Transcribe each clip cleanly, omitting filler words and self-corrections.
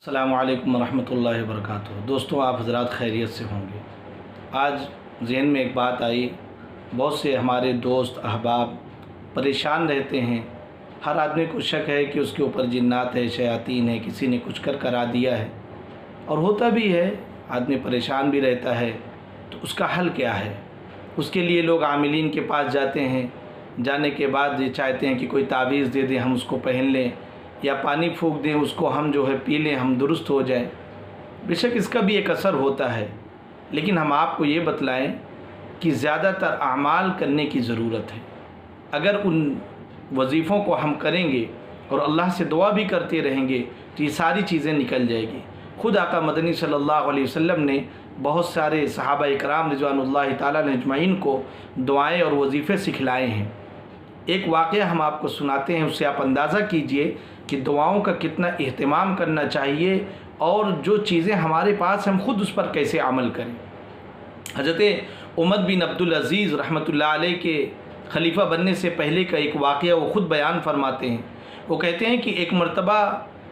السلام علیکم ورحمۃ اللہ وبرکاتہ۔ دوستوں، آپ حضرات خیریت سے ہوں گے۔ آج ذہن میں ایک بات آئی، بہت سے ہمارے دوست احباب پریشان رہتے ہیں۔ ہر آدمی کو شک ہے کہ اس کے اوپر جنات ہے، شیاطین ہے، کسی نے کچھ کرا دیا ہے، اور ہوتا بھی ہے، آدمی پریشان بھی رہتا ہے۔ تو اس کا حل کیا ہے؟ اس کے لیے لوگ عاملین کے پاس جاتے ہیں، جانے کے بعد یہ چاہتے ہیں کہ کوئی تعویذ دے دیں، ہم اس کو پہن لیں، یا پانی پھونک دیں، اس کو ہم پی لیں، ہم درست ہو جائیں۔ بے شک اس کا بھی ایک اثر ہوتا ہے، لیکن ہم آپ کو یہ بتلائیں کہ زیادہ تر اعمال کرنے کی ضرورت ہے۔ اگر ان وظیفوں کو ہم کریں گے اور اللہ سے دعا بھی کرتے رہیں گے تو یہ ساری چیزیں نکل جائے گی۔ خود آقا مدنی صلی اللہ علیہ وسلم نے بہت سارے صحابہ اکرام رضوان اللہ تعالیٰ اجمعین کو دعائیں اور وظیفے سکھلائے ہیں۔ ایک واقعہ ہم آپ کو سناتے ہیں، اس سے آپ اندازہ کیجئے کہ دعاؤں کا کتنا اہتمام کرنا چاہیے، اور جو چیزیں ہمارے پاس ہم خود اس پر کیسے عمل کریں۔ حضرت عمر بن عبدالعزیز رحمۃ اللہ علیہ کے خلیفہ بننے سے پہلے کا ایک واقعہ وہ خود بیان فرماتے ہیں۔ وہ کہتے ہیں کہ ایک مرتبہ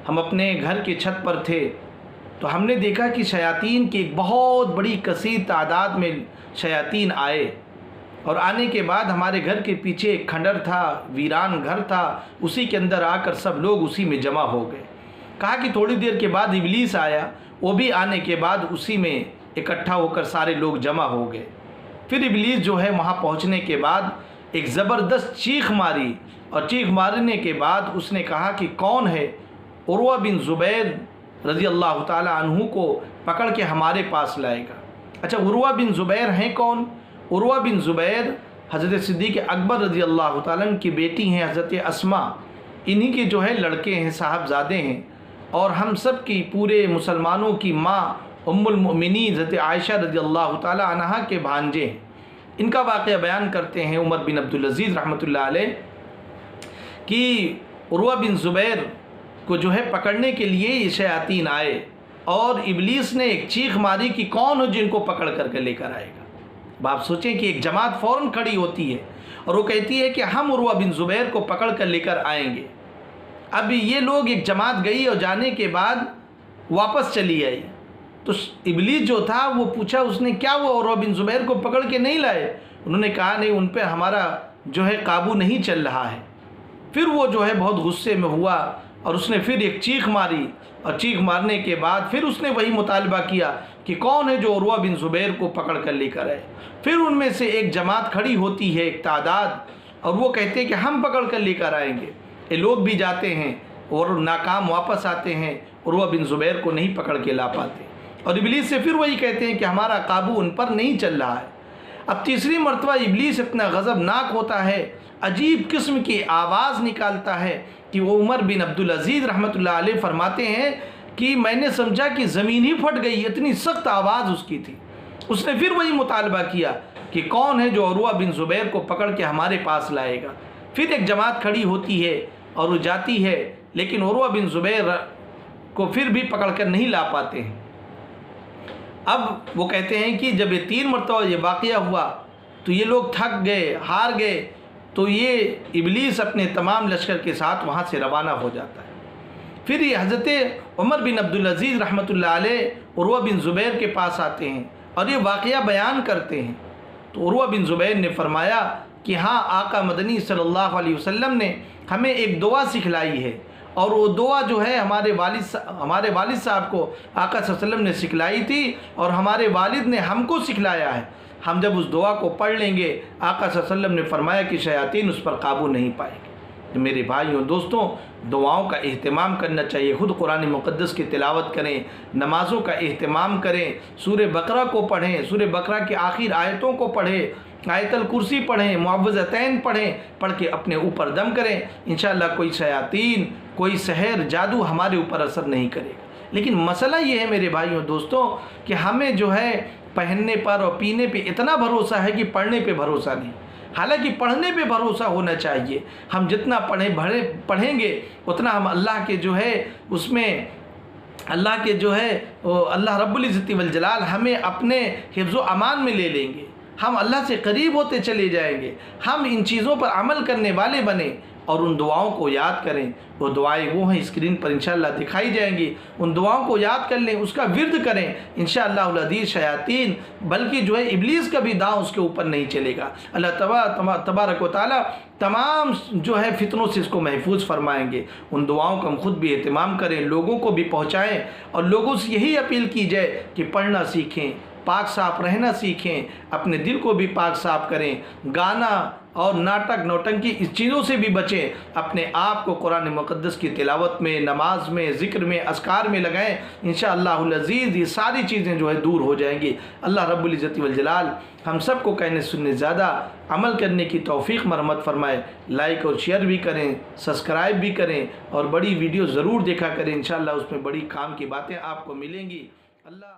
ہم اپنے گھر کے چھت پر تھے، تو ہم نے دیکھا کہ شیاطین کی ایک بہت بڑی کثیر تعداد میں شیاطین آئے، اور آنے کے بعد ہمارے گھر کے پیچھے ایک کھنڈر تھا، ویران گھر تھا، اسی کے اندر آ کر سب لوگ اسی میں جمع ہو گئے۔ کہا کہ تھوڑی دیر کے بعد ابلیس آیا، وہ بھی آنے کے بعد اسی میں اکٹھا ہو کر سارے لوگ جمع ہو گئے۔ پھر ابلیس وہاں پہنچنے کے بعد ایک زبردست چیخ ماری، اور چیخ مارنے کے بعد اس نے کہا کہ کون ہے عروہ بن زبیر رضی اللہ تعالی عنہ کو پکڑ کے ہمارے پاس لائے گا۔ اچھا، عروہ بن زبیر ہیں کون؟ عروہ بن زبیر حضرت صدیق اکبر رضی اللہ تعالیٰ عنہ کی بیٹی ہیں، حضرت اسماء، انہی کے لڑکے ہیں، صاحبزادے ہیں، اور ہم سب کی پورے مسلمانوں کی ماں ام المؤمنین حضرت عائشہ رضی اللہ تعالیٰ عنہا کے بھانجے ہیں۔ ان کا واقعہ بیان کرتے ہیں عمر بن عبدالعزیز رحمۃ اللہ علیہ کہ عروہ بن زبیر کو پکڑنے کے لیے یہ شیاطین آئے، اور ابلیس نے ایک چیخ ماری کہ کون ہو جن کو پکڑ کر کے لے کر آئے گا۔ اب آپ سوچیں کہ ایک جماعت فوراً کھڑی ہوتی ہے اور وہ کہتی ہے کہ ہم عروہ بن زبیر کو پکڑ کر لے کر آئیں گے۔ اب یہ لوگ ایک جماعت گئی اور جانے کے بعد واپس چلی آئی، تو ابلیس جو تھا وہ پوچھا، اس نے کیا وہ عروہ بن زبیر کو پکڑ کے نہیں لائے؟ انہوں نے کہا نہیں، ان پہ ہمارا قابو نہیں چل رہا ہے۔ پھر وہ بہت غصے میں ہوا، اور اس نے پھر ایک چیخ ماری، اور چیخ مارنے کے بعد پھر اس نے وہی مطالبہ کیا کہ کون ہے جو عروہ بن زبیر کو پکڑ کر لے کر آئے۔ پھر ان میں سے ایک جماعت کھڑی ہوتی ہے، ایک تعداد، اور وہ کہتے ہیں کہ ہم پکڑ کر لے کر آئیں گے۔ یہ لوگ بھی جاتے ہیں اور ناکام واپس آتے ہیں، عروہ بن زبیر کو نہیں پکڑ کے لا پاتے، اور ابلیس سے پھر وہی کہتے ہیں کہ ہمارا قابو ان پر نہیں چل رہا ہے۔ اب تیسری مرتبہ ابلیس اتنا غضبناک ہوتا ہے، عجیب قسم کی آواز نکالتا ہے کہ وہ عمر بن عبدالعزیز رحمۃ اللہ علیہ فرماتے ہیں کہ میں نے سمجھا کہ زمین ہی پھٹ گئی، اتنی سخت آواز اس کی تھی۔ اس نے پھر وہی مطالبہ کیا کہ کون ہے جو عروہ بن زبیر کو پکڑ کے ہمارے پاس لائے گا۔ پھر ایک جماعت کھڑی ہوتی ہے اور وہ جاتی ہے، لیکن عروہ بن زبیر کو پھر بھی پکڑ کر نہیں لا پاتے ہیں۔ اب وہ کہتے ہیں کہ جب یہ 3 مرتبہ یہ واقعہ ہوا تو یہ لوگ تھک گئے، ہار گئے، تو یہ ابلیس اپنے تمام لشکر کے ساتھ وہاں سے روانہ ہو جاتا ہے۔ پھر یہ حضرت عمر بن عبدالعزیز رحمۃ اللہ علیہ عروہ بن زبیر کے پاس آتے ہیں اور یہ واقعہ بیان کرتے ہیں، تو عروہ بن زبیر نے فرمایا کہ ہاں، آقا مدنی صلی اللہ علیہ وسلم نے ہمیں ایک دعا سکھلائی ہے، اور وہ دعا ہمارے والد صاحب کو آقا صلی اللہ علیہ وسلم نے سکھلائی تھی، اور ہمارے والد نے ہم کو سکھلایا ہے۔ ہم جب اس دعا کو پڑھ لیں گے، آقا صلی اللہ علیہ وسلم نے فرمایا کہ شیاطین اس پر قابو نہیں پائے گے۔ میرے بھائیوں دوستوں، دعاؤں کا اہتمام کرنا چاہیے۔ خود قرآن مقدس کی تلاوت کریں، نمازوں کا اہتمام کریں، سورہ بقرہ کو پڑھیں، سورہ بقرہ کی آخر آیتوں کو پڑھیں، آیت الکرسی پڑھیں، معوذتین پڑھیں، پڑھ کے اپنے اوپر دم کریں۔ انشاءاللہ کوئی شیاطین، کوئی سحر، جادو ہمارے اوپر اثر نہیں کرے گا۔ لیکن مسئلہ یہ ہے میرے بھائیوں دوستوں کہ ہمیں پہننے پر اور پینے پہ اتنا بھروسہ ہے کہ پڑھنے پہ بھروسہ نہیں۔ حالانکہ پڑھنے پہ بھروسہ ہونا چاہیے۔ ہم جتنا پڑھیں گے اتنا ہم اللہ کے اس میں اللہ کے اللہ رب العزت والجلال ہمیں اپنے حفظ و امان میں لے لیں گے۔ ہم اللہ سے قریب ہوتے چلے جائیں گے۔ ہم ان چیزوں پر عمل کرنے والے بنیں اور ان دعاؤں کو یاد کریں۔ وہ دعائیں وہ ہیں اسکرین پر انشاءاللہ دکھائی جائیں گی، ان دعاؤں کو یاد کر لیں، اس کا ورد کریں، انشاءاللہ العزیز شیاطین بلکہ جو ہے ابلیس کا بھی داؤں اس کے اوپر نہیں چلے گا۔ اللہ تبارک و تعالی تمام جو ہے فتنوں سے اس کو محفوظ فرمائیں گے۔ ان دعاؤں کا ہم خود بھی اہتمام کریں، لوگوں کو بھی پہنچائیں، اور لوگوں سے یہی اپیل کی جائے کہ پڑھنا سیکھیں، پاک صاف رہنا سیکھیں، اپنے دل کو بھی پاک صاف کریں، گانا اور ناٹک نوٹنکی اس چیزوں سے بھی بچیں، اپنے آپ کو قرآن مقدس کی تلاوت میں، نماز میں، ذکر میں، اذکار میں لگائیں۔ انشاءاللہ العزیز یہ ساری چیزیں جو ہے دور ہو جائیں گی۔ اللہ رب العزت والجلال ہم سب کو کہنے سننے زیادہ عمل کرنے کی توفیق مرحمت فرمائے۔ لائک اور شیئر بھی کریں، سبسکرائب بھی کریں، اور بڑی ویڈیو ضرور دیکھا کریں، انشاءاللہ اس میں بڑی کام کی باتیں آپ کو ملیں گی۔ اللہ